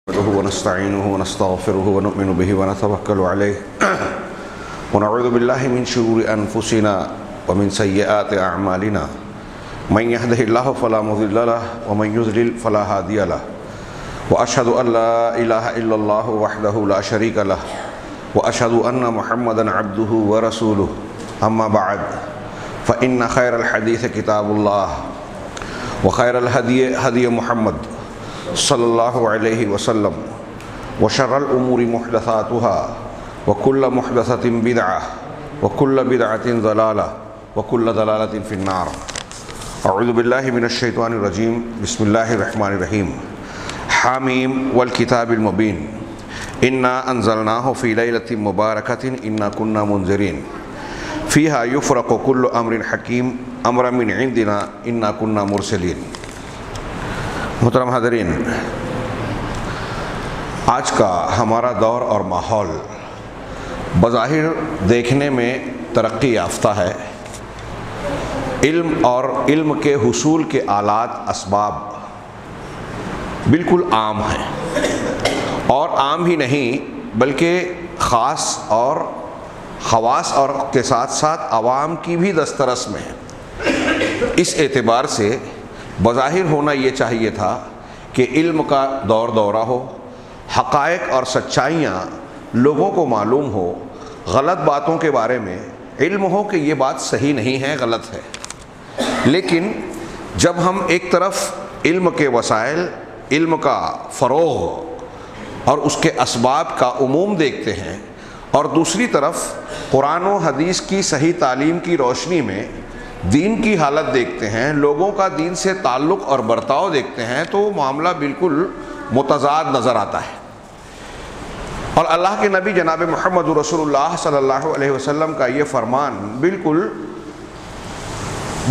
نحمده ونستعينه ونستغفره ونؤمن به ونتوكل عليه ونعوذ بالله من شرور أنفسنا ومن سيئات أعمالنا من يهده الله فلا مضل له ومن يضلل فلا هادي له وأشهد أن لا إله إلا الله وحده لا شريك له وأشهد أن محمدا عبده ورسوله أما بعد فإن خير الحديث كتاب الله وخير الهدي هدي محمد صلی اللہ علیہ وسلم وشر الامور محدثاتها وكل محدثة بدعة وكل بدعة ضلالة وكل ضلالة في النار اعوذ باللہ من الشیطان الرجیم بسم اللہ الرحمن الرحیم حامیم والکتاب المبین انا انزلناہ فی لیلۃ مبارکۃ انا کنا منذرین فیہا یفرق کل امر حکیم امرا من عندنا انا کنا مرسلین۔ محترم حاضرین، آج کا ہمارا دور اور ماحول بظاہر دیکھنے میں ترقی یافتہ ہے۔ علم اور علم کے حصول کے آلات اسباب بالکل عام ہیں، اور عام ہی نہیں بلکہ خاص اور خواص اور کے ساتھ ساتھ عوام کی بھی دسترس میں ہے۔ اس اعتبار سے بظاہر ہونا یہ چاہیے تھا کہ علم کا دور دورہ ہو، حقائق اور سچائیاں لوگوں کو معلوم ہو، غلط باتوں کے بارے میں علم ہو کہ یہ بات صحیح نہیں ہے، غلط ہے۔ لیکن جب ہم ایک طرف علم کے وسائل، علم کا فروغ اور اس کے اسباب کا عموم دیکھتے ہیں، اور دوسری طرف قرآن و حدیث کی صحیح تعلیم کی روشنی میں دین کی حالت دیکھتے ہیں، لوگوں کا دین سے تعلق اور برتاؤ دیکھتے ہیں، تو معاملہ بالکل متضاد نظر آتا ہے۔ اور اللہ کے نبی جناب محمد رسول اللہ صلی اللہ علیہ وسلم کا یہ فرمان بالکل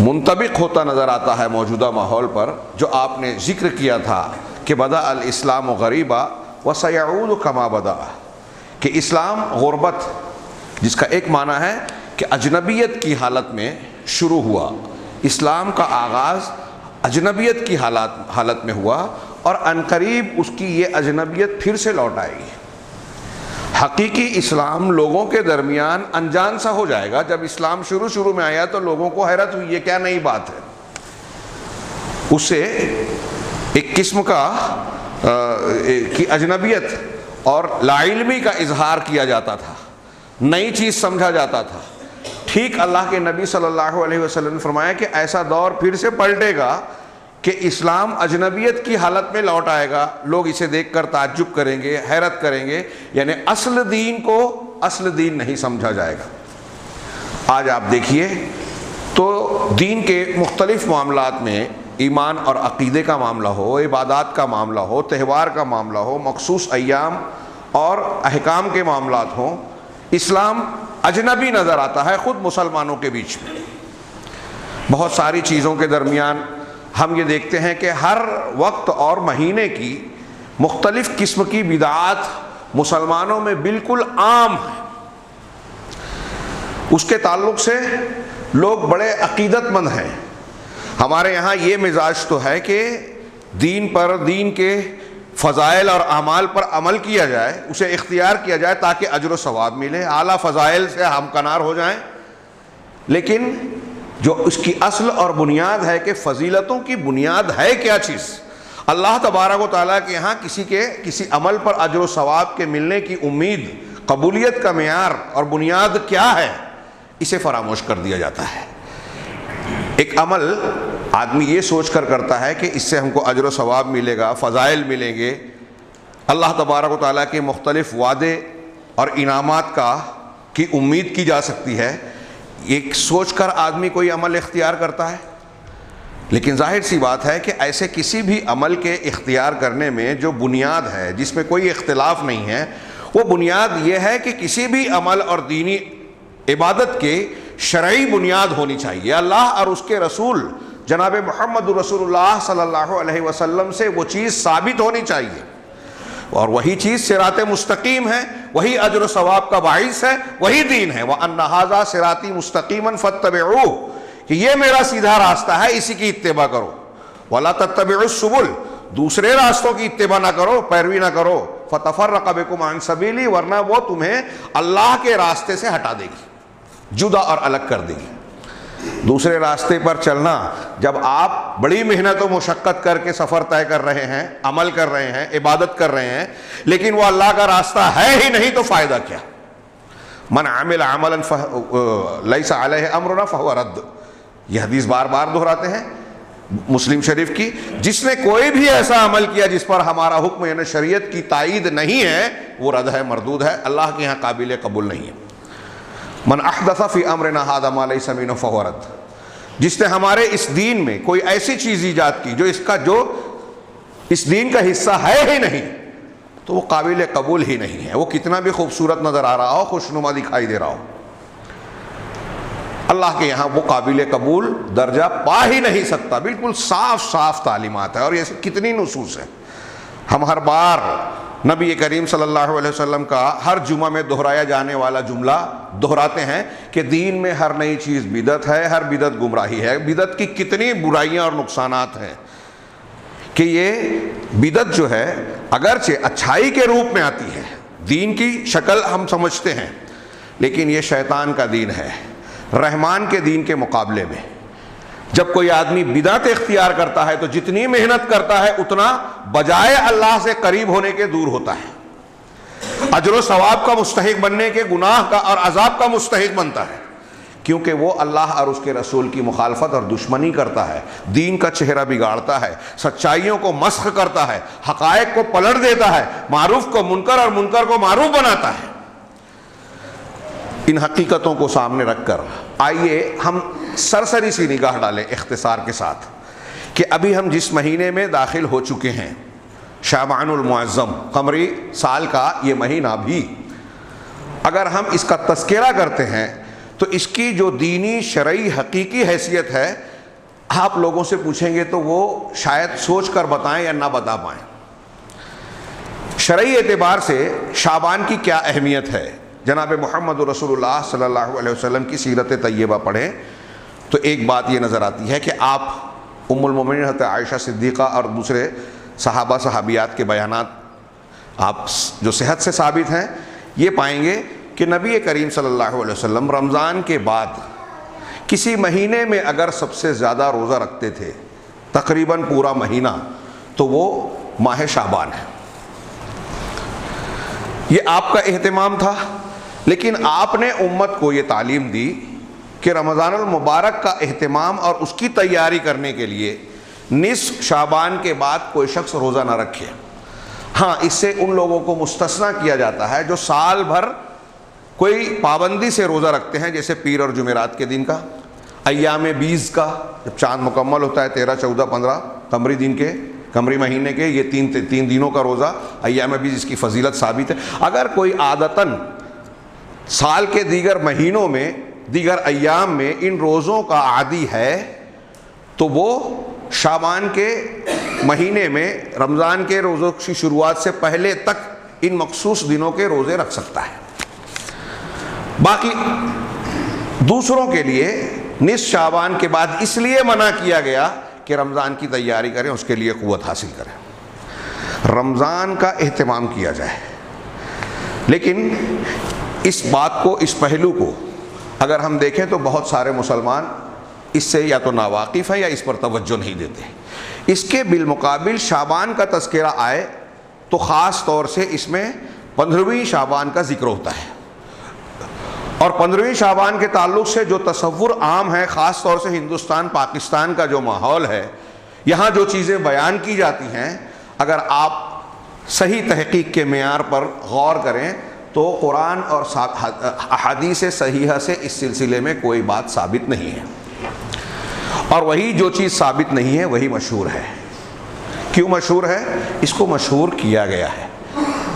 منطبق ہوتا نظر آتا ہے موجودہ ماحول پر، جو آپ نے ذکر کیا تھا کہ بدأ الاسلام غریبا وسیعود کما بدأ، کہ اسلام غربت، جس کا ایک معنی ہے کہ اجنبیت کی حالت میں شروع ہوا، اسلام کا آغاز اجنبیت کی حالت میں ہوا، اور عنقریب اس کی یہ اجنبیت پھر سے لوٹ آئے گی۔ حقیقی اسلام لوگوں کے درمیان انجان سا ہو جائے گا۔ جب اسلام شروع میں آیا تو لوگوں کو حیرت ہوئی، یہ کیا نئی بات ہے۔ اس سے ایک قسم کا کی اجنبیت اور لا علمی کا اظہار کیا جاتا تھا، نئی چیز سمجھا جاتا تھا۔ ٹھیک اللہ کے نبی صلی اللہ علیہ وسلم نے فرمایا کہ ایسا دور پھر سے پلٹے گا کہ اسلام اجنبیت کی حالت میں لوٹ آئے گا، لوگ اسے دیکھ کر تعجب کریں گے، حیرت کریں گے، یعنی اصل دین کو اصل دین نہیں سمجھا جائے گا۔ آج آپ دیکھیے تو دین کے مختلف معاملات میں، ایمان اور عقیدے کا معاملہ ہو، عبادات کا معاملہ ہو، تہوار کا معاملہ ہو، مخصوص ایام اور احکام کے معاملات ہوں، اسلام اجنبی نظر آتا ہے خود مسلمانوں کے بیچ میں۔ بہت ساری چیزوں کے درمیان ہم یہ دیکھتے ہیں کہ ہر وقت اور مہینے کی مختلف قسم کی بدعات مسلمانوں میں بالکل عام ہیں۔ اس کے تعلق سے لوگ بڑے عقیدت مند ہیں۔ ہمارے یہاں یہ مزاج تو ہے کہ دین پر، دین کے فضائل اور اعمال پر عمل کیا جائے، اسے اختیار کیا جائے تاکہ اجر و ثواب ملے، اعلیٰ فضائل سے ہمکنار ہو جائیں۔ لیکن جو اس کی اصل اور بنیاد ہے کہ فضیلتوں کی بنیاد ہے کیا چیز، اللہ تبارک و تعالیٰ کے یہاں کسی عمل پر اجر و ثواب کے ملنے کی امید، قبولیت کا معیار اور بنیاد کیا ہے، اسے فراموش کر دیا جاتا ہے۔ ایک عمل آدمی یہ سوچ کر کرتا ہے کہ اس سے ہم کو اجر و ثواب ملے گا، فضائل ملیں گے، اللہ تبارک و تعالیٰ کے مختلف وعدے اور انعامات کی امید کی جا سکتی ہے، یہ سوچ کر آدمی کوئی عمل اختیار کرتا ہے۔ لیکن ظاہر سی بات ہے کہ ایسے کسی بھی عمل کے اختیار کرنے میں جو بنیاد ہے، جس میں کوئی اختلاف نہیں ہے، وہ بنیاد یہ ہے کہ کسی بھی عمل اور دینی عبادت کے شرعی بنیاد ہونی چاہیے۔ اللہ اور اس کے رسول جناب محمد رسول اللہ صلی اللہ علیہ وسلم سے وہ چیز ثابت ہونی چاہیے، اور وہی چیز صراط مستقیم ہے، وہی اجر و ثواب کا باعث ہے، وہی دین ہے۔ وَأَنَّ هَذَا صِرَاطِي مُسْتَقِيمًا فَاتَّبِعُوهُ، کہ یہ میرا سیدھا راستہ ہے، اسی کی اتباع کرو۔ وَلَا تَتَّبِعُوا السُّبُلَ، دوسرے راستوں کی اتباع نہ کرو، پیروی نہ کرو، فتفرق بکم عن سبیلی، ورنہ وہ تمہیں اللہ کے راستے سے ہٹا دے گی، جدا اور الگ کر دے گی۔ دوسرے راستے پر چلنا، جب آپ بڑی محنت و مشقت کر کے سفر طے کر رہے ہیں، عمل کر رہے ہیں، عبادت کر رہے ہیں، لیکن وہ اللہ کا راستہ ہے ہی نہیں، تو فائدہ کیا؟ من عمل عملا لیس علیہ امرنا فہو رد، یہ حدیث بار بار دہراتے ہیں مسلم شریف کی، جس نے کوئی بھی ایسا عمل کیا جس پر ہمارا حکم یعنی شریعت کی تائید نہیں ہے، وہ رد ہے، مردود ہے، اللہ کے ہاں قابل قبول نہیں ہے۔ من احدث فی امرنا ھذا ما لیس منہ فہو رد، جس نے ہمارے اس دین میں کوئی ایسی چیز ایجاد کی جو اس دین کا حصہ ہے ہی نہیں، تو وہ قابل قبول ہی نہیں ہے، وہ کتنا بھی خوبصورت نظر آ رہا ہو، خوشنما دکھائی دے رہا ہو، اللہ کے یہاں وہ قابل قبول درجہ پا ہی نہیں سکتا۔ بالکل صاف صاف تعلیمات ہے، اور یہ کتنی نصوص ہیں۔ ہم ہر بار نبی کریم صلی اللہ علیہ وسلم کا ہر جمعہ میں دہرایا جانے والا جملہ دہراتے ہیں کہ دین میں ہر نئی چیز بدعت ہے، ہر بدعت گمراہی ہے۔ بدعت کی کتنی برائیاں اور نقصانات ہیں کہ یہ بدعت جو ہے اگرچہ اچھائی کے روپ میں آتی ہے، دین کی شکل ہم سمجھتے ہیں، لیکن یہ شیطان کا دین ہے رحمان کے دین کے مقابلے میں۔ جب کوئی آدمی بدعت اختیار کرتا ہے تو جتنی محنت کرتا ہے اتنا بجائے اللہ سے قریب ہونے کے دور ہوتا ہے، اجر و ثواب کا مستحق بننے کے گناہ کا اور عذاب کا مستحق بنتا ہے، کیونکہ وہ اللہ اور اس کے رسول کی مخالفت اور دشمنی کرتا ہے، دین کا چہرہ بگاڑتا ہے، سچائیوں کو مسخ کرتا ہے، حقائق کو پلٹ دیتا ہے، معروف کو منکر اور منکر کو معروف بناتا ہے۔ ان حقیقتوں کو سامنے رکھ کر آئیے ہم سرسری سی نگاہ ڈالیں اختصار کے ساتھ کہ ابھی ہم جس مہینے میں داخل ہو چکے ہیں، شعبان المعظم، قمری سال کا یہ مہینہ بھی اگر ہم اس کا تذکرہ کرتے ہیں تو اس کی جو دینی شرعی حقیقی حیثیت ہے، آپ لوگوں سے پوچھیں گے تو وہ شاید سوچ کر بتائیں یا نہ بتا پائیں۔ شرعی اعتبار سے شعبان کی کیا اہمیت ہے؟ جناب محمد رسول اللہ صلی اللہ علیہ وسلم کی سیرت طیبہ پڑھیں تو ایک بات یہ نظر آتی ہے کہ آپ ام المومنین حضرت عائشہ صدیقہ اور دوسرے صحابہ صحابیات کے بیانات آپ جو صحت سے ثابت ہیں، یہ پائیں گے کہ نبی کریم صلی اللہ علیہ وسلم رمضان کے بعد کسی مہینے میں اگر سب سے زیادہ روزہ رکھتے تھے، تقریباً پورا مہینہ، تو وہ ماہ شعبان ہے۔ یہ آپ کا اہتمام تھا، لیکن آپ نے امت کو یہ تعلیم دی کہ رمضان المبارک کا اہتمام اور اس کی تیاری کرنے کے لیے نصف شعبان کے بعد کوئی شخص روزہ نہ رکھے۔ ہاں، اس سے ان لوگوں کو مستثنیٰ کیا جاتا ہے جو سال بھر کوئی پابندی سے روزہ رکھتے ہیں، جیسے پیر اور جمعرات کے دن کا، ایام 20 کا جب چاند مکمل ہوتا ہے، 13، 14، 15 قمری دن کے، قمری مہینے کے، یہ تین دنوں کا روزہ ایام 20، اس کی فضیلت ثابت ہے۔ اگر کوئی عادتاً سال کے دیگر مہینوں میں، دیگر ایام میں ان روزوں کا عادی ہے تو وہ شعبان کے مہینے میں رمضان کے روزوں کی شروعات سے پہلے تک ان مخصوص دنوں کے روزے رکھ سکتا ہے۔ باقی دوسروں کے لیے نصف شعبان کے بعد اس لیے منع کیا گیا کہ رمضان کی تیاری کریں، اس کے لیے قوت حاصل کریں، رمضان کا اہتمام کیا جائے۔ لیکن اس بات کو، اس پہلو کو اگر ہم دیکھیں تو بہت سارے مسلمان اس سے یا تو ناواقف ہیں یا اس پر توجہ نہیں دیتے۔ اس کے بالمقابل شعبان کا تذکرہ آئے تو خاص طور سے اس میں 15ویں شعبان کا ذکر ہوتا ہے، اور 15ویں شعبان کے تعلق سے جو تصور عام ہے، خاص طور سے ہندوستان پاکستان کا جو ماحول ہے، یہاں جو چیزیں بیان کی جاتی ہیں، اگر آپ صحیح تحقیق کے معیار پر غور کریں تو قرآن اور احادیث صحیحہ سے اس سلسلے میں کوئی بات ثابت نہیں ہے، اور وہی جو چیز ثابت نہیں ہے وہی مشہور ہے۔ کیوں مشہور ہے؟ اس کو مشہور کیا گیا ہے۔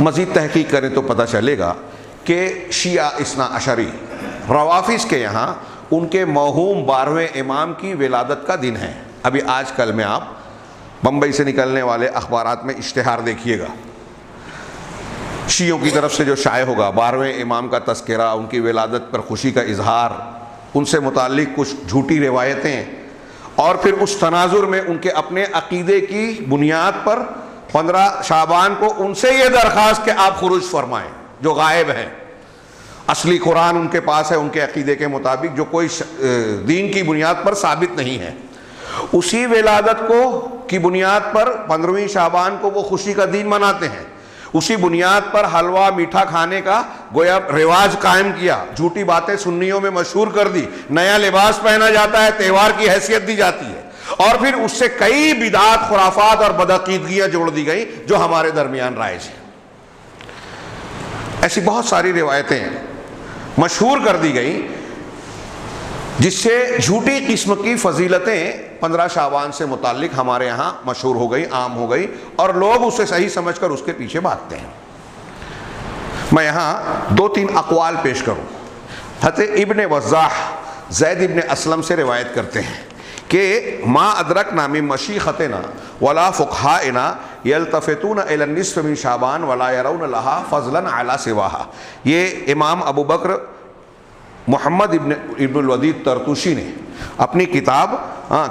مزید تحقیق کریں تو پتہ چلے گا کہ شیعہ اثنا عشری روافظ کے یہاں ان کے موہوم 12ویں امام کی ولادت کا دن ہے۔ ابھی آج کل میں آپ بمبئی سے نکلنے والے اخبارات میں اشتہار دیکھیے گا، شیعوں کی طرف سے جو شائع ہوگا 12ویں امام کا تذکرہ، ان کی ولادت پر خوشی کا اظہار، ان سے متعلق کچھ جھوٹی روایتیں، اور پھر اس تناظر میں ان کے اپنے عقیدے کی بنیاد پر 15 شعبان کو ان سے یہ درخواست کہ آپ خروج فرمائیں جو غائب ہیں. اصلی قرآن ان کے پاس ہے ان کے عقیدے کے مطابق، جو کوئی دین کی بنیاد پر ثابت نہیں ہے. اسی ولادت کو کی بنیاد پر 15ویں شعبان کو وہ خوشی کا دن مناتے ہیں. اسی بنیاد پر حلوہ میٹھا کھانے کا گویا رواج قائم کیا، جھوٹی باتیں سنیوں میں مشہور کر دی، نیا لباس پہنا جاتا ہے، تہوار کی حیثیت دی جاتی ہے، اور پھر اس سے کئی بدعات، خرافات اور بدعقیدگیاں جوڑ دی گئیں جو ہمارے درمیان رائج ہیں. ایسی بہت ساری روایتیں مشہور کر دی گئیں جس سے جھوٹی قسم کی فضیلتیں 15 شعبان سے متعلق ہمارے یہاں مشہور ہو گئی، عام ہو گئی، اور لوگ اسے صحیح سمجھ کر اس کے پیچھے بھاگتے ہیں. میں یہاں 2-3 اقوال پیش کروں. حضرت ابن وضاح زید ابن اسلم سے روایت کرتے ہیں کہ ما ادرکنا من مشیختنا ولا فقہائنا یلتفتون الی النصف من شعبان ولا یرون لها فضلا علی سواہا. یہ امام ابو بکر محمد ابن الودید طرطوشی نے اپنی کتاب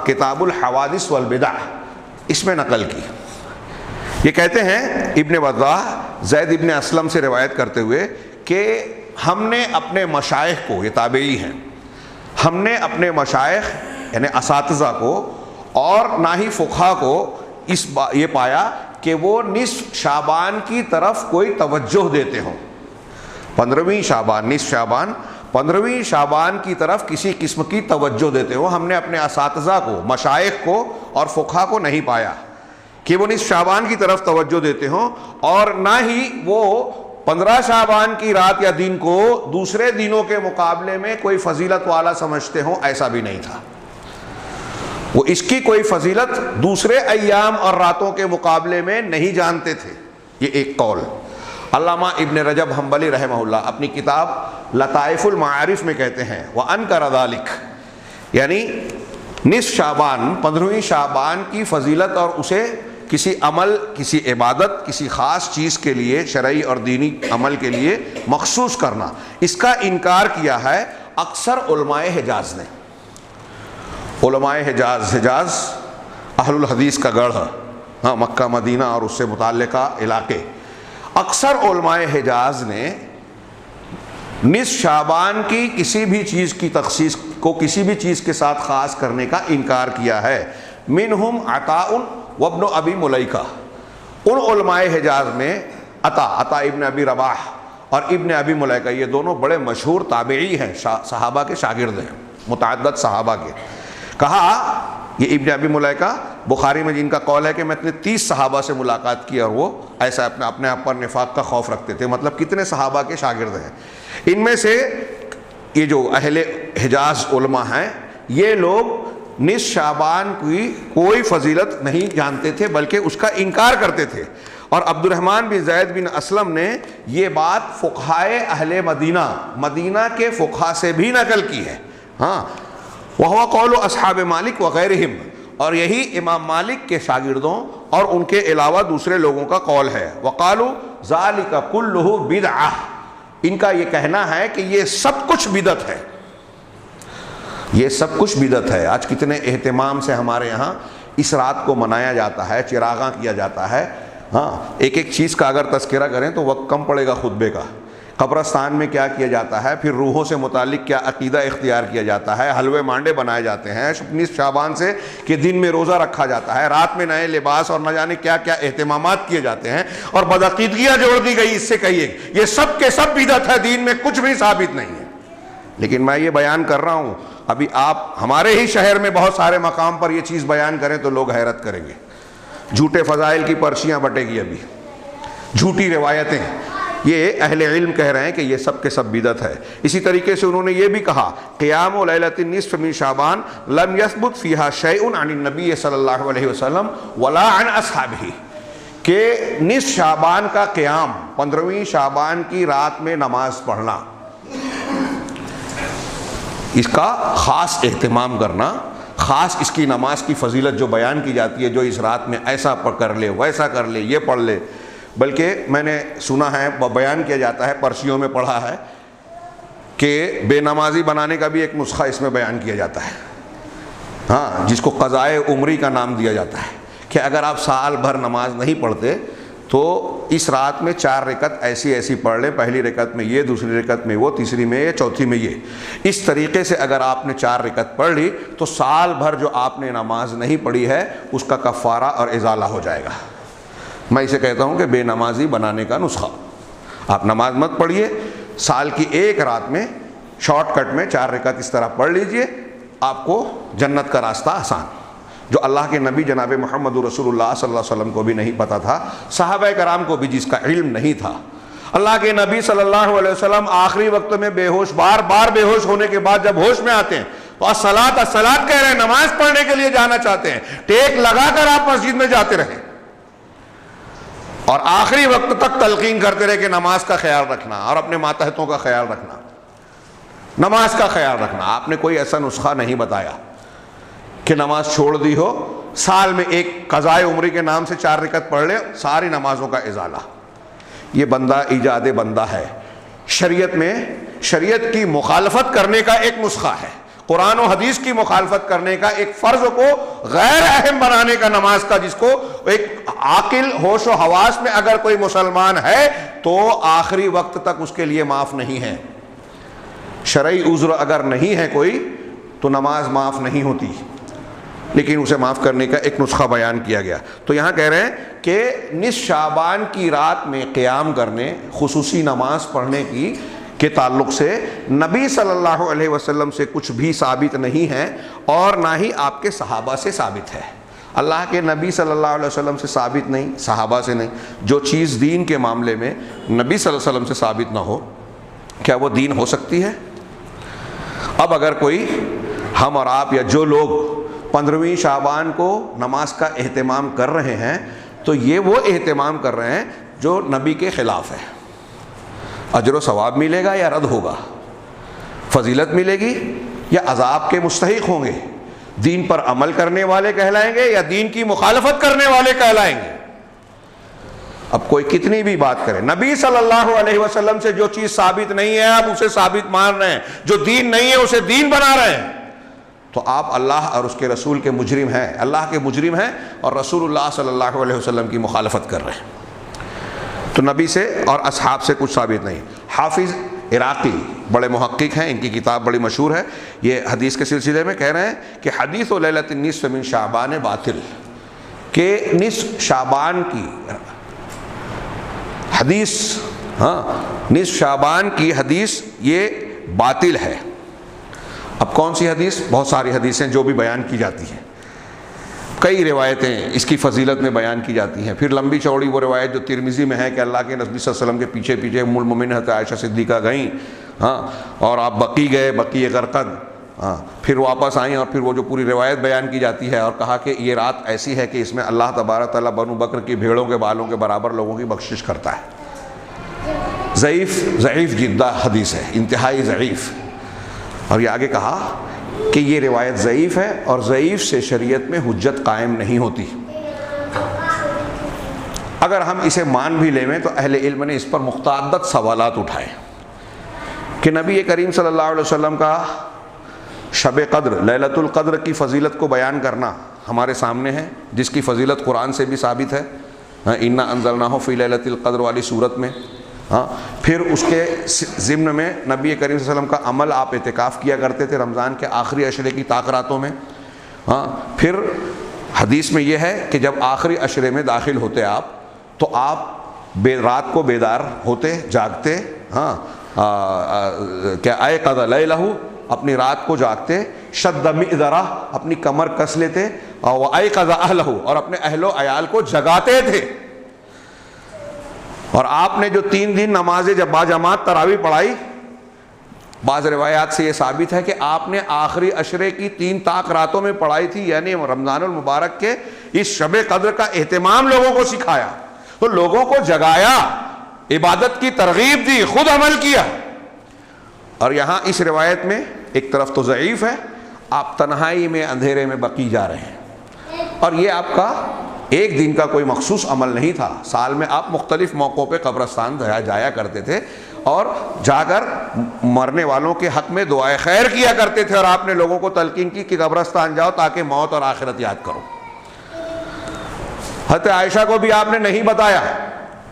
کتاب الحوادث والبدع اس میں نقل کی. یہ کہتے ہیں ابن وضاح زید ابن اسلم سے روایت کرتے ہوئے کہ ہم نے اپنے مشائخ کو، یہ تابعی ہیں، ہم نے اپنے مشائخ یعنی اساتذہ کو اور نہ ہی فقہا کو یہ پایا کہ وہ نصف شعبان کی طرف کوئی توجہ دیتے ہوں. 15ویں شعبان، نصف شعبان، 15ویں شعبان کی طرف کسی قسم کی توجہ دیتے ہو. ہم نے اپنے اساتذہ کو، مشائخ کو اور فقہا کو نہیں پایا کہ وہ نصف شعبان کی طرف توجہ دیتے ہوں، اور نہ ہی وہ 15 شعبان کی رات یا دن کو دوسرے دنوں کے مقابلے میں کوئی فضیلت والا سمجھتے ہوں. ایسا بھی نہیں تھا. وہ اس کی کوئی فضیلت دوسرے ایام اور راتوں کے مقابلے میں نہیں جانتے تھے. یہ ایک قول. علامہ ابن رجب حنبلی رحمہ اللہ اپنی کتاب لطائف المعارف میں کہتے ہیں وَأَنْكَرَ ذَلِكَ، یعنی نصف شعبان، 15ویں شعبان کی فضیلت اور اسے کسی عمل، کسی عبادت، کسی خاص چیز کے لیے، شرعی اور دینی عمل کے لیے مخصوص کرنا، اس کا انکار کیا ہے اکثر علماء حجاز نے. علماء حجاز اہل الحدیث کا گڑھ، مکہ مدینہ اور اس سے متعلقہ علاقے، اکثر علماء حجاز نے نصف شعبان کی کسی بھی چیز کی تخصیص کو کسی بھی چیز کے ساتھ خاص کرنے کا انکار کیا ہے. منہم عطاء وابن ابی ملیکہ، ان علماء حجاز میں عطا ابن ابی رباح اور ابن ابی ملیکہ، یہ دونوں بڑے مشہور تابعی ہیں، صحابہ کے شاگرد ہیں، متعدد صحابہ کے. کہا یہ ابن ابی ملیکہ، بخاری میں جن کا قول ہے کہ میں نے 30 صحابہ سے ملاقات کی اور وہ ایسا اپنے آپ پر نفاق کا خوف رکھتے تھے. مطلب کتنے صحابہ کے شاگرد ہیں. ان میں سے یہ جو اہل حجاز علماء ہیں، یہ لوگ نصف شعبان کی کوئی فضیلت نہیں جانتے تھے بلکہ اس کا انکار کرتے تھے. اور عبد الرحمن بن زید بن اسلم نے یہ بات فقہائے اہل مدینہ کے فقہا سے بھی نقل کی ہے. وہو قول اصحاب مالک وغیرہم، اور یہی امام مالک کے شاگردوں اور ان کے علاوہ دوسرے لوگوں کا قول ہے. وقالوا ذالک کلہ بدعہ، ان کا یہ کہنا ہے کہ یہ سب کچھ بدعت ہے. یہ سب کچھ بدعت ہے. آج کتنے اہتمام سے ہمارے یہاں اس رات کو منایا جاتا ہے، چراغاں کیا جاتا ہے. ایک ایک چیز کا اگر تذکرہ کریں تو وقت کم پڑے گا خطبے کا. قبرستان میں کیا کیا جاتا ہے، پھر روحوں سے متعلق کیا عقیدہ اختیار کیا جاتا ہے، حلوے مانڈے بنائے جاتے ہیں نصف شعبان سے کہ دن میں روزہ رکھا جاتا ہے، رات میں نئے لباس اور نہ جانے کیا کیا اہتمامات کیے جاتے ہیں، اور بدعقیدگیاں جوڑ دی گئی. اس سے کہیے یہ سب کے سب بدعت ہے، دین میں کچھ بھی ثابت نہیں ہے. لیکن میں یہ بیان کر رہا ہوں، ابھی آپ ہمارے ہی شہر میں بہت سارے مقام پر یہ چیز بیان کریں تو لوگ حیرت کریں گے. جھوٹے فضائل کی پرچیاں بٹے گی، ابھی جھوٹی روایتیں. یہ اہل علم کہہ رہے ہیں کہ یہ سب کے سب بدعت ہے. اسی طریقے سے انہوں نے یہ بھی کہا قیام لیلۃ النصف من شعبان لم یثبت فیہا شیء عن النبی صلی اللہ علیہ وسلم ولا عن اصحابہ، کہ نصف شعبان کا قیام، 15ویں شعبان کی رات میں نماز پڑھنا، اس کا خاص اہتمام کرنا، خاص اس کی نماز کی فضیلت جو بیان کی جاتی ہے، جو اس رات میں ایسا کر لے، ویسا کر لے، یہ پڑھ لے. بلکہ میں نے سنا ہے، بیان کیا جاتا ہے، پرچیوں میں پڑھا ہے کہ بے نمازی بنانے کا بھی ایک نسخہ اس میں بیان کیا جاتا ہے. ہاں، جس کو قضائے عمری کا نام دیا جاتا ہے، کہ اگر آپ سال بھر نماز نہیں پڑھتے تو اس رات میں 4 رکعت ایسی پڑھ لیں، پہلی رکعت میں یہ، دوسری رکعت میں وہ، تیسری میں یہ، چوتھی میں یہ، اس طریقے سے اگر آپ نے 4 رکعت پڑھ لی تو سال بھر جو آپ نے نماز نہیں پڑھی ہے اس کا کفارہ اور ازالہ ہو جائے گا۔ میں اسے کہتا ہوں کہ بے نمازی بنانے کا نسخہ۔ آپ نماز مت پڑھیے، سال کی ایک رات میں شارٹ کٹ میں 4 رکعت اس طرح پڑھ لیجئے، آپ کو جنت کا راستہ آسان، جو اللہ کے نبی جناب محمد رسول اللہ صلی اللہ علیہ وسلم کو بھی نہیں پتا تھا، صحابہ کرام کو بھی جس کا علم نہیں تھا۔ اللہ کے نبی صلی اللہ علیہ وسلم آخری وقت میں بے ہوش، بار بار بے ہوش ہونے کے بعد جب ہوش میں آتے ہیں تو الصلاۃ الصلاۃ کہہ رہے ہیں، نماز پڑھنے کے لیے جانا چاہتے ہیں، ٹیک لگا کر آپ مسجد میں جاتے رہے اور آخری وقت تک تلقین کرتے رہے کہ نماز کا خیال رکھنا اور اپنے ماتحتوں کا خیال رکھنا، نماز کا خیال رکھنا۔ آپ نے کوئی ایسا نسخہ نہیں بتایا کہ نماز چھوڑ دی ہو، سال میں ایک قضائے عمری کے نام سے 4 رکعت پڑھ لے، ساری نمازوں کا ازالہ۔ یہ بندہ ایجاد بندہ ہے۔ شریعت میں شریعت کی مخالفت کرنے کا ایک نسخہ ہے، قرآن و حدیث کی مخالفت کرنے کا، ایک فرض کو غیر اہم بنانے کا نماز کا، جس کو ایک عاقل ہوش و حواس میں اگر کوئی مسلمان ہے تو آخری وقت تک اس کے لیے معاف نہیں ہے۔ شرعی عذر اگر نہیں ہے کوئی تو نماز معاف نہیں ہوتی، لیکن اسے معاف کرنے کا ایک نسخہ بیان کیا گیا۔ تو یہاں کہہ رہے ہیں کہ نصف شعبان کی رات میں قیام کرنے، خصوصی نماز پڑھنے کی کے تعلق سے نبی صلی اللہ علیہ وسلم سے کچھ بھی ثابت نہیں ہے اور نہ ہی آپ کے صحابہ سے ثابت ہے۔ اللہ کے نبی صلی اللہ علیہ وسلم سے ثابت نہیں، صحابہ سے نہیں۔ جو چیز دین کے معاملے میں نبی صلی اللہ علیہ وسلم سے ثابت نہ ہو، کیا وہ دین ہو سکتی ہے؟ اب اگر کوئی ہم اور آپ یا جو لوگ 15ویں شعبان کو نماز کا اہتمام کر رہے ہیں تو یہ وہ اہتمام کر رہے ہیں جو نبی کے خلاف ہے۔ اجر و ثواب ملے گا یا رد ہوگا؟ فضیلت ملے گی یا عذاب کے مستحق ہوں گے؟ دین پر عمل کرنے والے کہلائیں گے یا دین کی مخالفت کرنے والے کہلائیں گے؟ اب کوئی کتنی بھی بات کرے، نبی صلی اللہ علیہ وسلم سے جو چیز ثابت نہیں ہے آپ اسے ثابت مان رہے ہیں، جو دین نہیں ہے اسے دین بنا رہے ہیں، تو آپ اللہ اور اس کے رسول کے مجرم ہیں، اللہ کے مجرم ہیں اور رسول اللہ صلی اللہ علیہ وسلم کی مخالفت کر رہے ہیں۔ تو نبی سے اور اصحاب سے کچھ ثابت نہیں۔ حافظ عراقی بڑے محقق ہیں، ان کی کتاب بڑی مشہور ہے، یہ حدیث کے سلسلے میں کہہ رہے ہیں کہ حدیث لیلۃ النصف من شعبان باطل، کہ نصف شعبان کی حدیث، نصف شعبان کی حدیث یہ باطل ہے۔ اب کون سی حدیث؟ بہت ساری حدیثیں جو بھی بیان کی جاتی ہیں، کئی روایتیں اس کی فضیلت میں بیان کی جاتی ہیں۔ پھر لمبی چوڑی وہ روایت جو ترمذی میں ہے کہ اللہ کے نبی صلی اللہ علیہ وسلم کے پیچھے پیچھے ام المومنین حضرت عائشہ صدیقہ گئیں، اور آپ بقیع گئے، بقیع غرقد، پھر واپس آئیں، اور پھر وہ جو پوری روایت بیان کی جاتی ہے اور کہا کہ یہ رات ایسی ہے کہ اس میں اللہ تبارک تعالیٰ بنو بکر کی بھیڑوں کے بالوں کے برابر لوگوں کی بخشش کرتا ہے۔ ضعیف جدہ حدیث ہے، انتہائی ضعیف۔ اور یہ آگے کہا کہ یہ روایت ضعیف ہے اور ضعیف سے شریعت میں حجت قائم نہیں ہوتی۔ اگر ہم اسے مان بھی لیں تو اہل علم نے اس پر متعدد سوالات اٹھائے کہ نبی کریم صلی اللہ علیہ وسلم کا شب قدر، لیلۃ القدر کی فضیلت کو بیان کرنا ہمارے سامنے ہے، جس کی فضیلت قرآن سے بھی ثابت ہے، انا انزلناہ فی لیلۃ القدر والی صورت میں۔ پھر اس کے ضمن میں نبی کریم صلی اللہ علیہ وسلم کا عمل، آپ اعتکاف کیا کرتے تھے رمضان کے آخری عشرے کی طاق راتوں میں۔ پھر حدیث میں یہ ہے کہ جب آخری عشرے میں داخل ہوتے آپ تو آپ رات کو بیدار ہوتے، جاگتے، کیا ایقظ لیلہ، اپنی رات کو جاگتے، شد مئذرہ، اپنی کمر کس لیتے، اور ایقظ اہلہ، اور اپنے اہل و عیال کو جگاتے تھے۔ اور آپ نے جو 3 دن نمازیں جب باجماعت تراویح پڑھائی، بعض روایات سے یہ ثابت ہے کہ آپ نے آخری عشرے کی 3 طاق راتوں میں پڑھائی تھی، یعنی رمضان المبارک کے اس شب قدر کا اہتمام لوگوں کو سکھایا، تو لوگوں کو جگایا، عبادت کی ترغیب دی، خود عمل کیا۔ اور یہاں اس روایت میں ایک طرف تو ضعیف ہے، آپ تنہائی میں اندھیرے میں بقیع جا رہے ہیں، اور یہ آپ کا ایک دن کا کوئی مخصوص عمل نہیں تھا، سال میں آپ مختلف موقعوں پہ قبرستان جایا کرتے تھے اور جا کر مرنے والوں کے حق میں دعائے خیر کیا کرتے تھے، اور آپ نے لوگوں کو تلقین کی کہ قبرستان جاؤ تاکہ موت اور آخرت یاد کرو۔ حضرت عائشہ کو بھی آپ نے نہیں بتایا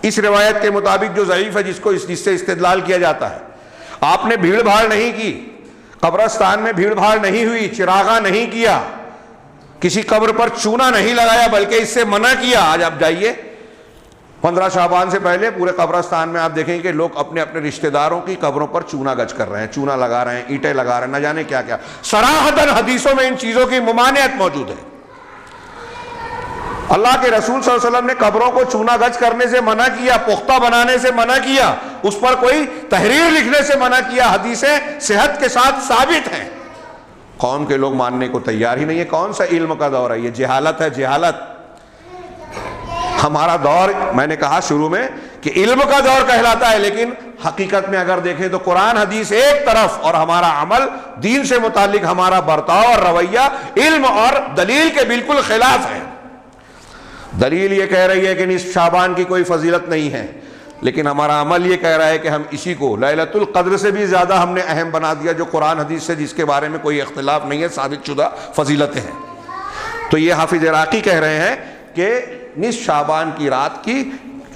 اس روایت کے مطابق جو ضعیف ہے، جس سے استدلال کیا جاتا ہے۔ آپ نے بھیڑ بھاڑ نہیں کی، قبرستان میں بھیڑ بھاڑ نہیں ہوئی، چراغاں نہیں کیا، کسی قبر پر چونا نہیں لگایا، بلکہ اس سے منع کیا۔ آج آپ جائیے 15 شعبان سے پہلے پورے قبرستان میں آپ دیکھیں کہ لوگ اپنے اپنے رشتہ داروں کی قبروں پر چونا گچ کر رہے ہیں، چونا لگا رہے ہیں، اینٹیں لگا رہے ہیں، نہ جانے کیا کیا۔ صراحتاً حدیثوں میں ان چیزوں کی ممانعت موجود ہے۔ اللہ کے رسول صلی اللہ علیہ وسلم نے قبروں کو چونا گچ کرنے سے منع کیا، پختہ بنانے سے منع کیا، اس پر کوئی تحریر لکھنے سے منع کیا۔ حدیثیں صحت کے ساتھ ثابت ہیں، قوم کے لوگ ماننے کو تیار ہی نہیں ہے۔ کون سا علم کا دور ہے یہ؟ جہالت ہے، جہالت۔ ہمارا دور، میں نے کہا شروع میں کہ علم کا دور کہلاتا ہے، لیکن حقیقت میں اگر دیکھیں تو قرآن حدیث ایک طرف اور ہمارا عمل دین سے متعلق ہمارا برتاؤ اور رویہ علم اور دلیل کے بالکل خلاف ہے۔ دلیل یہ کہہ رہی ہے کہ نصف شعبان کی کوئی فضیلت نہیں ہے، لیکن ہمارا عمل یہ کہہ رہا ہے کہ ہم اسی کو لیلۃ القدر سے بھی زیادہ ہم نے اہم بنا دیا، جو قرآن حدیث سے جس کے بارے میں کوئی اختلاف نہیں ہے، ثابت شدہ فضیلتیں ہیں۔ تو یہ حافظ عراقی کہہ رہے ہیں کہ نصف شعبان کی رات کی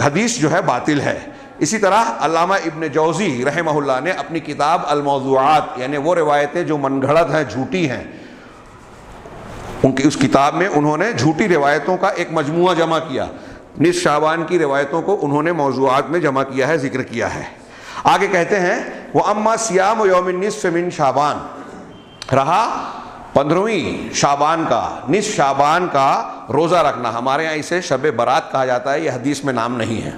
حدیث جو ہے باطل ہے۔ اسی طرح علامہ ابن جوزی رحمہ اللہ نے اپنی کتاب الموضوعات، یعنی وہ روایتیں جو من گھڑت ہیں، جھوٹی ہیں، ان کی اس کتاب میں انہوں نے جھوٹی روایتوں کا ایک مجموعہ جمع کیا، نصف شعبان کی روایتوں کو انہوں نے موضوعات میں جمع کیا ہے، ذکر کیا ہے۔ آگے کہتے ہیں وَأَمَّا صِيَامُ يَوْمِ النِّصْفِ مِنْ شعبان، رہا 15ویں شعبان کا، نصف شعبان کا روزہ رکھنا۔ ہمارے ہاں اسے شب برات کہا جاتا ہے، یہ حدیث میں نام نہیں ہے،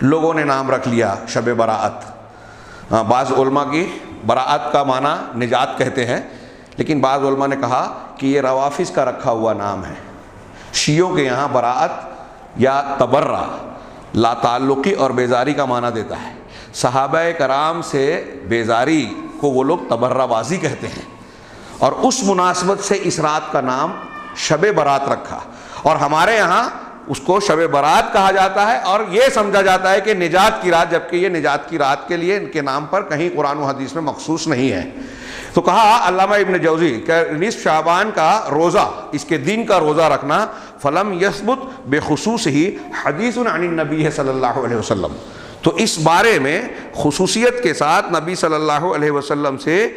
لوگوں نے نام رکھ لیا شب براءت۔ بعض علماء کی براءت کا معنی نجات کہتے ہیں، لیکن بعض علماء نے کہا کہ یہ روافظ کا رکھا ہوا نام ہے۔ شیعوں کے یہاں براءت یا تبرہ لا تعلقی اور بیزاری کا معنی دیتا ہے۔ صحابہ کرام سے بیزاری کو وہ لوگ تبرہ بازی کہتے ہیں، اور اس مناسبت سے اس رات کا نام شب برات رکھا، اور ہمارے یہاں اس کو شب برات کہا جاتا ہے، اور یہ سمجھا جاتا ہے کہ نجات کی رات، جبکہ یہ نجات کی رات کے لیے ان کے نام پر کہیں قرآن و حدیث میں مخصوص نہیں ہے۔ تو کہا علامہ ابن جوزی کہ نصف شعبان کا روزہ، اس کے دن کا روزہ رکھنا، فلم یثبت بخصوص ہی حدیث عن النبی صلی اللہ علیہ وسلم، تو اس بارے میں خصوصیت کے ساتھ نبی صلی اللہ علیہ وسلم سے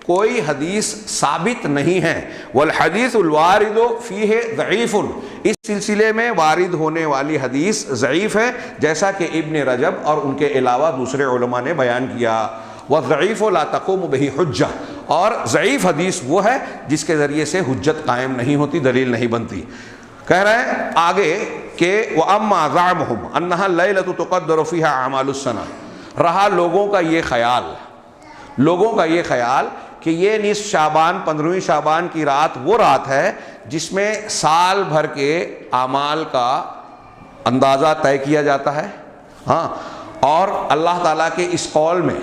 کوئی حدیث ثابت نہیں ہے۔ والحدیث الوارد فیہ ضعیف، اس سلسلے میں وارد ہونے والی حدیث ضعیف ہے، جیسا کہ ابن رجب اور ان کے علاوہ دوسرے علماء نے بیان کیا۔ وَالضَّعِيفُ لَا تَقُومُ بِهِ حُجَّةٌ، اور ضعیف حدیث وہ ہے جس کے ذریعے سے حجت قائم نہیں ہوتی، دلیل نہیں بنتی۔ کہہ رہے ہیں آگے کہ وَأَمَّا زَعْمُهُمْ أَنَّهَا اللَّيْلَةُ تُقَدَّرُ فِيهَا أَعْمَالُ السَّنَةِ، رہا لوگوں کا یہ خیال کہ یہ نصف شعبان، 15ویں شعبان کی رات وہ رات ہے جس میں سال بھر کے اعمال کا اندازہ طے کیا جاتا ہے۔ ہاں، اور اللہ تعالیٰ کے اس قول میں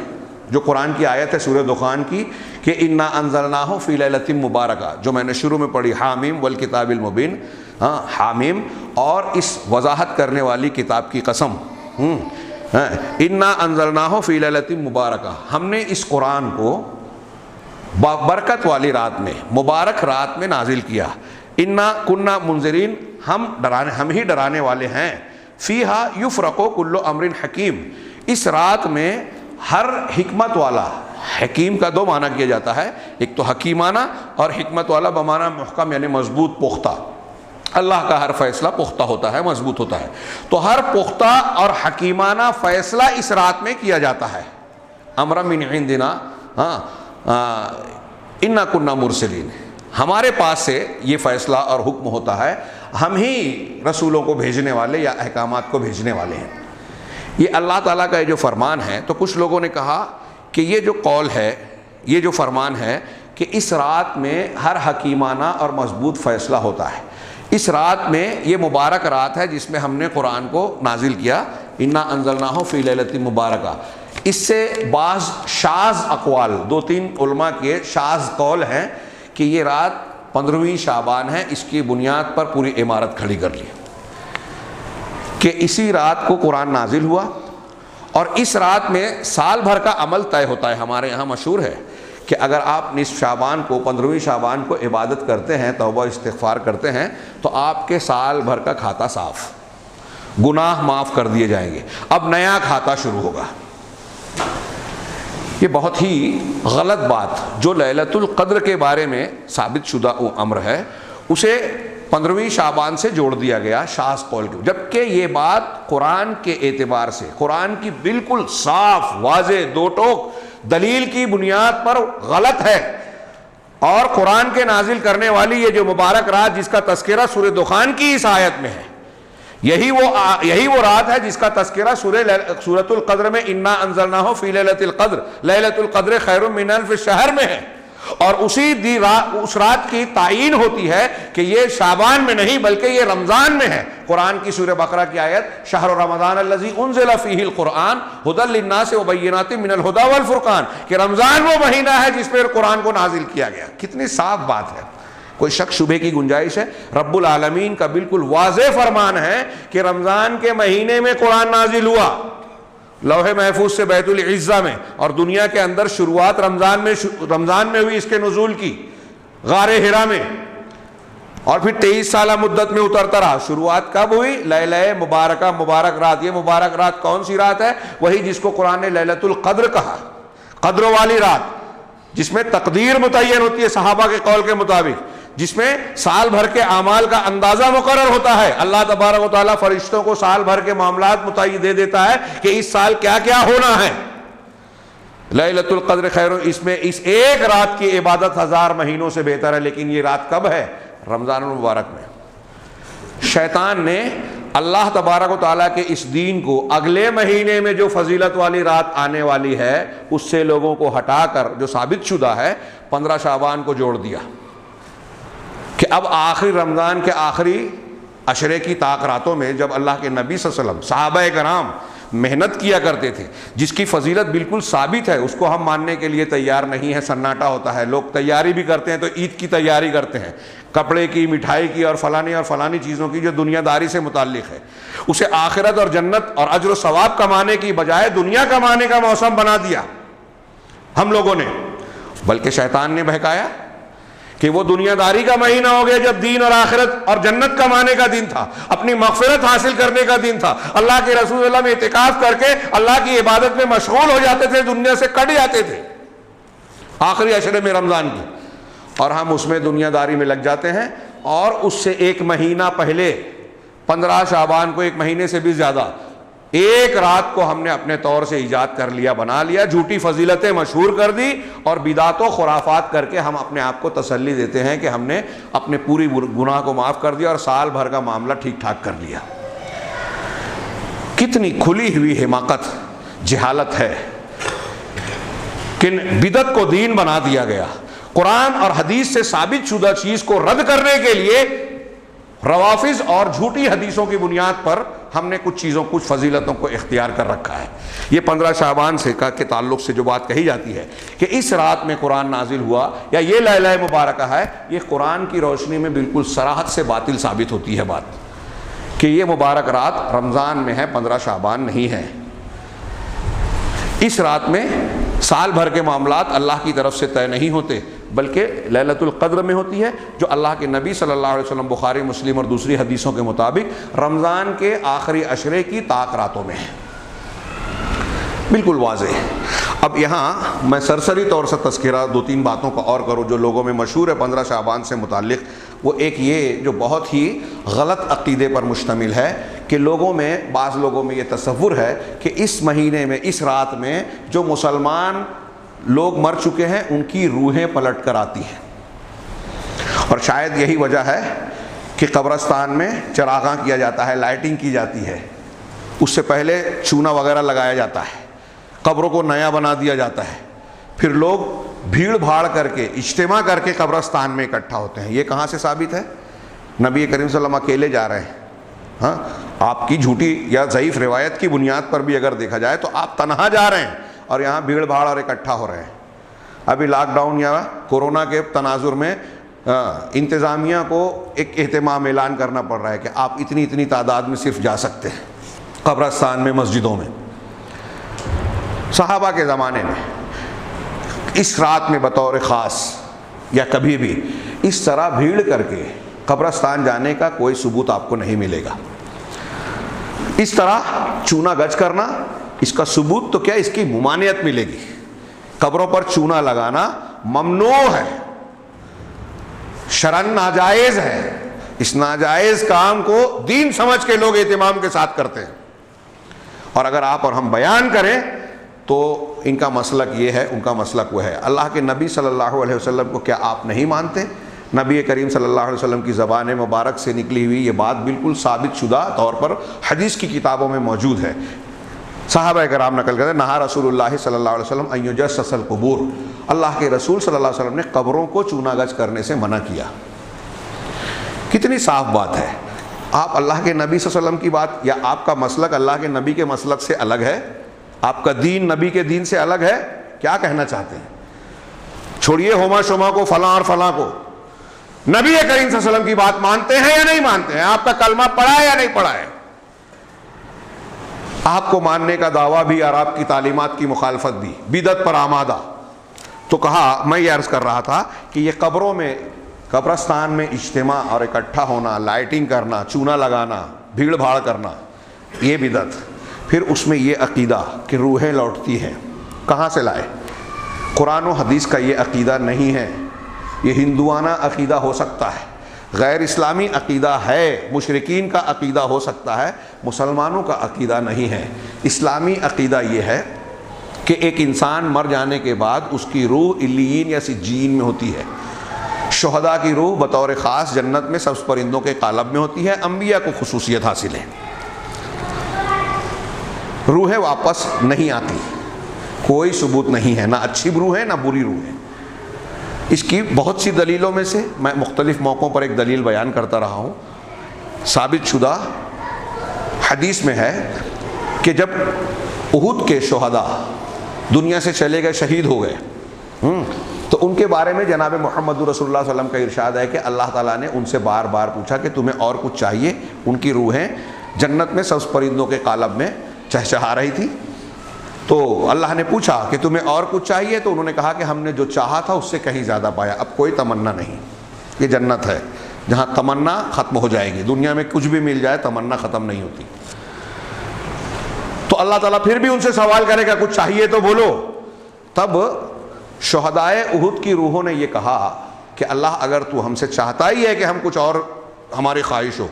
جو قرآن کی آیت ہے سورہ دخان کی کہ انا انزلناہ فی لیلۃ مبارکہ، جو میں نے شروع میں پڑھی، حامیم والکتاب المبین، ہاں حامیم اور اس وضاحت کرنے والی کتاب کی قسم، انا انزلناہ فی لیلۃ مبارکہ، ہم نے اس قرآن کو برکت والی رات میں، مبارک رات میں نازل کیا۔ انا کننا منذرین، ہم ہی ڈرانے والے ہیں۔ فیہا یفرق کل امر حکیم، اس رات میں ہر حکمت والا، حکیم کا دو معنی کیا جاتا ہے، ایک تو حکیمانہ اور حکمت والا بمعنی محکم، یعنی مضبوط، پختہ۔ اللہ کا ہر فیصلہ پختہ ہوتا ہے، مضبوط ہوتا ہے، تو ہر پختہ اور حکیمانہ فیصلہ اس رات میں کیا جاتا ہے۔ امر من عندنا، انا کننا مرسلین، ہمارے پاس سے یہ فیصلہ اور حکم ہوتا ہے، ہم ہی رسولوں کو بھیجنے والے یا احکامات کو بھیجنے والے ہیں۔ یہ اللہ تعالیٰ کا یہ جو فرمان ہے، تو کچھ لوگوں نے کہا کہ یہ جو قول ہے، یہ جو فرمان ہے کہ اس رات میں ہر حکیمانہ اور مضبوط فیصلہ ہوتا ہے، اس رات میں یہ مبارک رات ہے جس میں ہم نے قرآن کو نازل کیا، انا انزلناہ فی لیلۃ مبارکہ۔ اس سے بعض شاذ اقوال، 2-3 علماء کے شاذ قول ہیں کہ یہ رات 15ویں شعبان ہے، اس کی بنیاد پر پوری عمارت کھڑی کر لی۔ کہ اسی رات کو قرآن نازل ہوا، اور اس رات میں سال بھر کا عمل طے ہوتا ہے۔ ہمارے یہاں مشہور ہے کہ اگر آپ نصف شعبان کو 15ویں شعبان کو عبادت کرتے ہیں، توبہ استغفار کرتے ہیں، تو آپ کے سال بھر کا کھاتا صاف، گناہ معاف کر دیے جائیں گے، اب نیا کھاتا شروع ہوگا۔ یہ بہت ہی غلط بات جو لیلۃ القدر کے بارے میں ثابت شدہ امر ہے، اسے 15ویں شعبان سے جوڑ دیا گیا شاذ قول کے، جبکہ یہ بات قرآن کے اعتبار سے، قرآن کی بالکل صاف واضح دو ٹوک دلیل کی بنیاد پر غلط ہے۔ اور قرآن کے نازل کرنے والی یہ جو مبارک رات جس کا تذکرہ سورہ دخان کی اس آیت میں ہے، یہی وہ رات ہے جس کا تذکرہ سورۃ القدر میں انا انزلناہ فی لیلۃ القدر، لیلۃ القدر خیر من الف شہر میں ہے، اور اس رات کی تعین ہوتی ہے کہ یہ شعبان میں نہیں بلکہ یہ رمضان میں ہے۔ قرآن کی سورہ بقرہ کی آیت شہر رمضان الذی انزل فیہ القرآن ھدی للناس وبینات من الھدی والفرقان، کہ رمضان وہ مہینہ ہے جس پر قرآن کو نازل کیا گیا۔ کتنی صاف بات ہے، کوئی شک شبے کی گنجائش ہے؟ رب العالمین کا بالکل واضح فرمان ہے کہ رمضان کے مہینے میں قرآن نازل ہوا، لوح محفوظ سے بیت العزہ میں، اور دنیا کے اندر شروعات رمضان میں ہوئی اس کے نزول کی، غار حرا میں، اور پھر 23 سالہ مدت میں اترتا رہا۔ شروعات کب ہوئی؟ لیلہ مبارکہ، مبارک رات۔ یہ مبارک رات کون سی رات ہے؟ وہی جس کو قرآن نے لیلۃ القدر کہا، قدر والی رات، جس میں تقدیر متعین ہوتی ہے صحابہ کے قول کے مطابق، جس میں سال بھر کے اعمال کا اندازہ مقرر ہوتا ہے۔ اللہ تبارک و تعالیٰ فرشتوں کو سال بھر کے معاملات متعین دے دیتا ہے کہ اس سال کیا کیا ہونا ہے۔ لیلۃ القدر خیر، اس میں اس ایک رات کی عبادت 1000 مہینوں سے بہتر ہے۔ لیکن یہ رات کب ہے؟ رمضان المبارک میں۔ شیطان نے اللہ تبارک و تعالیٰ کے اس دین کو اگلے مہینے میں جو فضیلت والی رات آنے والی ہے اس سے لوگوں کو ہٹا کر جو ثابت شدہ ہے 15 شعبان کو جوڑ دیا، کہ اب آخری رمضان کے آخری عشرے کی طاق راتوں میں جب اللہ کے نبی صلی اللہ علیہ وسلم، صحابہ کرام محنت کیا کرتے تھے، جس کی فضیلت بالکل ثابت ہے، اس کو ہم ماننے کے لیے تیار نہیں ہے، سناٹا ہوتا ہے۔ لوگ تیاری بھی کرتے ہیں تو عید کی تیاری کرتے ہیں، کپڑے کی، مٹھائی کی اور فلانی چیزوں کی جو دنیا داری سے متعلق ہے، اسے آخرت اور جنت اور اجر و ثواب کمانے کی بجائے دنیا کمانے کا موسم بنا دیا ہم لوگوں نے۔ بلکہ شیطان نے بہکایا کہ وہ دنیا داری کا مہینہ ہو گیا جب دین اور آخرت اور جنت کمانے کا دن تھا، اپنی مغفرت حاصل کرنے کا دن تھا۔ اللہ کے رسول صلی اللہ علیہ وسلم میں اعتکاف کر کے اللہ کی عبادت میں مشغول ہو جاتے تھے، دنیا سے کٹ جاتے تھے آخری عشرے میں رمضان کی، اور ہم اس میں دنیا داری میں لگ جاتے ہیں۔ اور اس سے ایک مہینہ پہلے 15 شعبان کو، ایک مہینے سے بھی زیادہ، ایک رات کو ہم نے اپنے طور سے ایجاد کر لیا، بنا لیا، جھوٹی فضیلتیں مشہور کر دی، اور بدعت و خرافات کر کے ہم اپنے آپ کو تسلی دیتے ہیں کہ ہم نے اپنے پوری گناہ کو معاف کر دیا اور سال بھر کا معاملہ ٹھیک ٹھاک کر لیا۔ کتنی کھلی ہوئی حماقت، جہالت ہے کہ بدعت کو دین بنا دیا گیا۔ قرآن اور حدیث سے ثابت شدہ چیز کو رد کرنے کے لیے روافظ اور جھوٹی حدیثوں کی بنیاد پر ہم نے کچھ چیزوں، کچھ فضیلتوں کو اختیار کر رکھا ہے۔ یہ 15 شعبان سے کے تعلق سے جو بات کہی جاتی ہے کہ اس رات میں قرآن نازل ہوا یا یہ لیلہ مبارکہ ہے، یہ قرآن کی روشنی میں بالکل صراحت سے باطل ثابت ہوتی ہے بات، کہ یہ مبارک رات رمضان میں ہے، 15 شعبان نہیں ہے۔ اس رات میں سال بھر کے معاملات اللہ کی طرف سے طے نہیں ہوتے، بلکہ لیلۃ القدر میں ہوتی ہے، جو اللہ کے نبی صلی اللہ علیہ وسلم بخاری، مسلم اور دوسری حدیثوں کے مطابق رمضان کے آخری عشرے کی طاق راتوں میں ہے۔ بالکل واضح ہے۔ اب یہاں میں سرسری طور سے تذکرہ 2-3 باتوں کا اور کروں جو لوگوں میں مشہور ہے 15 شعبان سے متعلق۔ وہ ایک یہ جو بہت ہی غلط عقیدے پر مشتمل ہے کہ بعض لوگوں میں یہ تصور ہے کہ اس مہینے میں، اس رات میں جو مسلمان لوگ مر چکے ہیں ان کی روحیں پلٹ کر آتی ہیں، اور شاید یہی وجہ ہے کہ قبرستان میں چراغاں کیا جاتا ہے، لائٹنگ کی جاتی ہے، اس سے پہلے چونا وغیرہ لگایا جاتا ہے، قبروں کو نیا بنا دیا جاتا ہے، پھر لوگ بھیڑ بھاڑ کر کے، اجتماع کر کے قبرستان میں اکٹھا ہوتے ہیں۔ یہ کہاں سے ثابت ہے؟ نبی کریم صلی اللہ علیہ وسلم اکیلے جا رہے ہیں؟ ہاں، آپ کی جھوٹی یا ضعیف روایت کی بنیاد پر بھی اگر دیکھا جائے تو آپ تنہا جا رہے ہیں اور یہاں بھیڑ بھاڑ اور اکٹھا ہو رہے ہیں۔ ابھی لاک ڈاؤن یا کورونا کے تناظر میں انتظامیہ کو ایک اہتمام اعلان کرنا پڑ رہا ہے کہ آپ اتنی تعداد میں صرف جا سکتے ہیں۔ قبرستان میں، مسجدوں میں. صحابہ کے زمانے میں اس رات میں بطور خاص یا کبھی بھی اس طرح بھیڑ کر کے قبرستان جانے کا کوئی ثبوت آپ کو نہیں ملے گا. اس طرح چونا گج کرنا، اس کا ثبوت تو کیا، اس کی ممانعت ملے گی. قبروں پر چونا لگانا ممنوع ہے، شرعاً ناجائز ہے. اس ناجائز کام کو دین سمجھ کے لوگ اہتمام کے ساتھ کرتے ہیں. اور اگر آپ اور ہم بیان کریں تو ان کا مسلک یہ ہے، ان کا مسلک وہ ہے. اللہ کے نبی صلی اللہ علیہ وسلم کو کیا آپ نہیں مانتے؟ نبی کریم صلی اللہ علیہ وسلم کی زبان مبارک سے نکلی ہوئی یہ بات بالکل ثابت شدہ طور پر حدیث کی کتابوں میں موجود ہے. صحابہ کرام نقل کرتے ہیں، نہا رسول اللہ صلی اللہ علیہ وسلم ان یجسس القبور، اللہ کے رسول صلی اللہ علیہ وسلم نے قبروں کو چونا گج کرنے سے منع کیا. کتنی صاف بات ہے. آپ اللہ کے نبی صلی اللہ علیہ وسلم کی بات، یا آپ کا مسلک اللہ کے نبی کے مسلک سے الگ ہے، آپ کا دین نبی کے دین سے الگ ہے. کیا کہنا چاہتے ہیں؟ چھوڑیے ہوما شوما کو، فلاں اور فلاں کو، نبی کریم صلی اللہ علیہ وسلم کی بات مانتے ہیں یا نہیں مانتے ہیں؟ آپ کا کلمہ پڑھا ہے یا نہیں پڑھا ہے؟ آپ کو ماننے کا دعویٰ بھی اور آپ کی تعلیمات کی مخالفت بھی، بدعت پر آمادہ. تو کہا، میں یہ عرض کر رہا تھا کہ یہ قبروں میں، قبرستان میں اجتماع اور اکٹھا ہونا، لائٹنگ کرنا، چونا لگانا، بھیڑ بھاڑ کرنا، یہ بدعت. پھر اس میں یہ عقیدہ کہ روحیں لوٹتی ہیں، کہاں سے لائے؟ قرآن و حدیث کا یہ عقیدہ نہیں ہے. یہ ہندوانہ عقیدہ ہو سکتا ہے، غیر اسلامی عقیدہ ہے، مشرکین کا عقیدہ ہو سکتا ہے، مسلمانوں کا عقیدہ نہیں ہے. اسلامی عقیدہ یہ ہے کہ ایک انسان مر جانے کے بعد اس کی روح علیین یا سجین میں ہوتی ہے. شہداء کی روح بطور خاص جنت میں سبز پرندوں کے قالب میں ہوتی ہے. انبیاء کو خصوصیت حاصل ہے. روحیں واپس نہیں آتی، کوئی ثبوت نہیں ہے، نہ اچھی روح ہے نہ بری روح ہے. اس کی بہت سی دلیلوں میں سے میں مختلف موقعوں پر ایک دلیل بیان کرتا رہا ہوں. ثابت شدہ حدیث میں ہے کہ جب احد کے شہداء دنیا سے چلے گئے، شہید ہو گئے، تو ان کے بارے میں جناب محمد رسول اللہ صلی اللہ علیہ وسلم کا ارشاد ہے کہ اللہ تعالیٰ نے ان سے بار بار پوچھا کہ تمہیں اور کچھ چاہیے؟ ان کی روحیں جنت میں سبز پرندوں کے قالب میں چہچہا رہی تھی. تو اللہ نے پوچھا کہ تمہیں اور کچھ چاہیے؟ تو انہوں نے کہا کہ ہم نے جو چاہا تھا اس سے کہیں زیادہ پایا، اب کوئی تمنا نہیں. یہ جنت ہے جہاں تمنا ختم ہو جائے گی. دنیا میں کچھ بھی مل جائے تمنا ختم نہیں ہوتی. تو اللہ تعالیٰ پھر بھی ان سے سوال کرے گا کچھ چاہیے تو بولو. تب شہدائے احد کی روحوں نے یہ کہا کہ اللہ اگر تو ہم سے چاہتا ہی ہے کہ ہم کچھ اور ہماری خواہش ہو،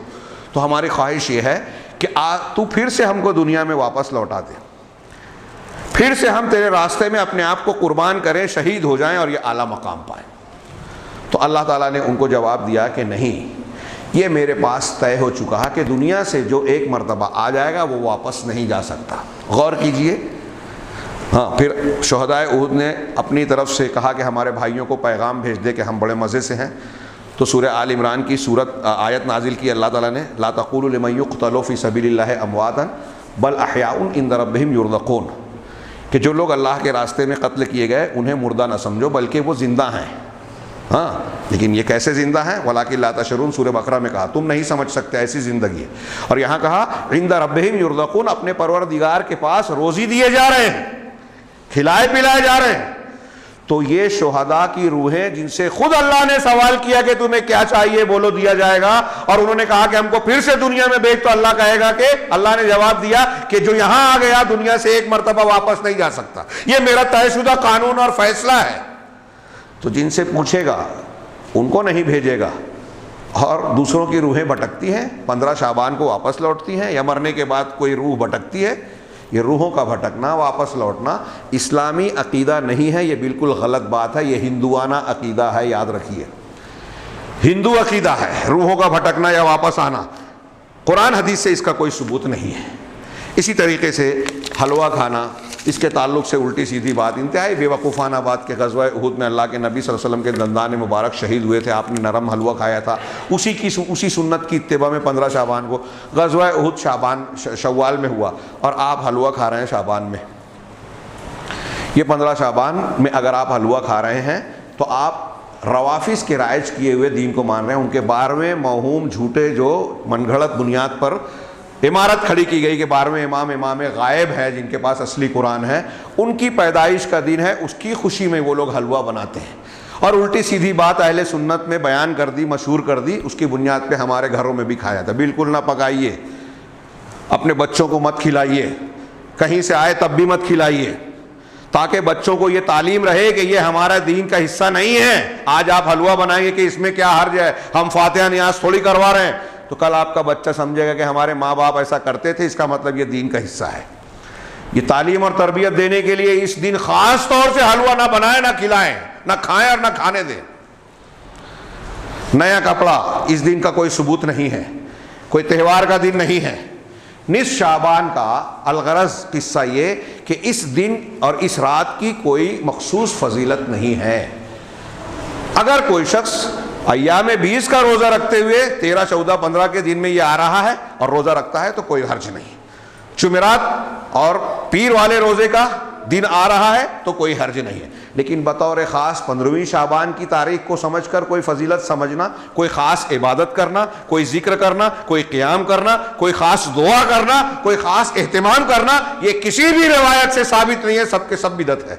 تو ہماری خواہش یہ ہے کہ تو پھر سے ہم کو دنیا میں واپس لوٹا دے، پھر سے ہم تیرے راستے میں اپنے آپ کو قربان کریں، شہید ہو جائیں اور یہ اعلیٰ مقام پائیں. تو اللہ تعالیٰ نے ان کو جواب دیا کہ نہیں، یہ میرے پاس طے ہو چکا ہے کہ دنیا سے جو ایک مرتبہ آ جائے گا وہ واپس نہیں جا سکتا. غور کیجئے. ہاں، پھر شہدائے احد نے اپنی طرف سے کہا کہ ہمارے بھائیوں کو پیغام بھیج دے کہ ہم بڑے مزے سے ہیں. تو سورہ آل عمران کی آیت نازل کی اللہ تعالیٰ نے، لا تقولوا لمن يقتل في سبيل الله امواتا بل احیاء عند ربهم يرزقون، کہ جو لوگ اللہ کے راستے میں قتل کیے گئے انہیں مردہ نہ سمجھو بلکہ وہ زندہ ہیں. ہاں، لیکن یہ کیسے زندہ ہیں؟ وَلَٰكِن لَا تَشْعُرُونَ سورہ بقرہ میں کہا تم نہیں سمجھ سکتے ایسی زندگی ہے. اور یہاں کہا عند ربهم يرزقون، اپنے پروردگار کے پاس روزی دیے جا رہے ہیں، کھلائے پلائے جا رہے ہیں. تو یہ شہداء کی روحیں جن سے خود اللہ نے سوال کیا کہ تمہیں کیا چاہیے بولو دیا جائے گا، اور انہوں نے کہا کہ ہم کو پھر سے دنیا میں بھیج، تو اللہ کہے گا کہ اللہ نے جواب دیا کہ جو یہاں آ گیا دنیا سے ایک مرتبہ واپس نہیں جا سکتا. یہ میرا طے شدہ قانون اور فیصلہ ہے. تو جن سے پوچھے گا ان کو نہیں بھیجے گا. اور دوسروں کی روحیں بھٹکتی ہیں، 15 شعبان کو واپس لوٹتی ہیں، یا مرنے کے بعد کوئی روح بھٹکتی ہے. یہ روحوں کا بھٹکنا، واپس لوٹنا اسلامی عقیدہ نہیں ہے. یہ بالکل غلط بات ہے. یہ ہندوانہ عقیدہ ہے، یاد رکھیے. ہندو عقیدہ ہے روحوں کا بھٹکنا یا واپس آنا. قرآن حدیث سے اس کا کوئی ثبوت نہیں ہے. اسی طریقے سے حلوہ کھانا، اس کے تعلق سے الٹی سیدھی بات، انتہائی بے وقوفانہ بات کہ غزوہ احد میں اللہ کے نبی صلی اللہ علیہ وسلم کے دندان مبارک شہید ہوئے تھے، آپ نے نرم حلوہ کھایا تھا. اسی سنت کی اتباع میں 15 شعبان کو غزوہ احد شوال میں ہوا، اور آپ حلوہ کھا رہے ہیں شعبان میں. یہ 15 شعبان میں اگر آپ حلوہ کھا رہے ہیں تو آپ روافظ کے رائج کیے ہوئے دین کو مان رہے ہیں. ان کے 12ویں موہوم جھوٹے جو من گھڑت بنیاد پر عمارت کھڑی کی گئی کہ 12ویں امام غائب ہے جن کے پاس اصلی قرآن ہے، ان کی پیدائش کا دن ہے، اس کی خوشی میں وہ لوگ حلوہ بناتے ہیں، اور الٹی سیدھی بات اہل سنت میں بیان کر دی، مشہور کر دی، اس کی بنیاد پہ ہمارے گھروں میں بھی کھایا تھا۔ بالکل نہ پکائیے، اپنے بچوں کو مت کھلائیے، کہیں سے آئے تب بھی مت کھلائیے، تاکہ بچوں کو یہ تعلیم رہے کہ یہ ہمارا دین کا حصہ نہیں ہے۔ آج آپ حلوہ بنائیں گے کہ اس میں کیا حرج ہے، ہم فاتحہ نیاز تھوڑی کروا رہے ہیں، تو کل آپ کا بچہ سمجھے گا کہ ہمارے ماں باپ ایسا کرتے تھے، اس کا مطلب یہ دین کا حصہ ہے۔ یہ تعلیم اور تربیت دینے کے لیے اس دن خاص طور سے حلوہ نہ بنائیں، نہ کھلائیں، نہ کھائیں اور نہ کھانے دیں۔ نیا کپڑا اس دن کا کوئی ثبوت نہیں ہے، کوئی تہوار کا دن نہیں ہے۔ نصف شعبان کا الغرض قصہ یہ کہ اس دن اور اس رات کی کوئی مخصوص فضیلت نہیں ہے۔ اگر کوئی شخص ایام 20 کا روزہ رکھتے ہوئے 13، 14، 15 کے دن میں یہ آ رہا ہے اور روزہ رکھتا ہے تو کوئی حرج نہیں۔ جمعرات اور پیر والے روزے کا دن آ رہا ہے تو کوئی حرج نہیں ہے، لیکن بطور خاص 15ویں شعبان کی تاریخ کو سمجھ کر کوئی فضیلت سمجھنا، کوئی خاص عبادت کرنا، کوئی ذکر کرنا، کوئی قیام کرنا، کوئی خاص دعا کرنا، کوئی خاص اہتمام کرنا، یہ کسی بھی روایت سے ثابت نہیں ہے، سب کے سب بدعت ہے۔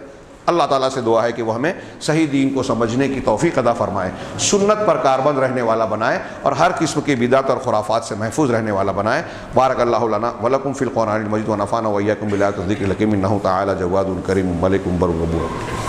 اللہ تعالیٰ سے دعا ہے کہ وہ ہمیں صحیح دین کو سمجھنے کی توفیق عطا فرمائے، سنت پر کاربند رہنے والا بنائے، اور ہر قسم کی بدعت اور خرافات سے محفوظ رہنے والا بنائے۔ بارک اللہ لنا ولکم فی القرآن المجید ونفعنا وإیاکم بالآیات والذکر الحکیم، انہ تعالی جواد کریم ملک بر غفور۔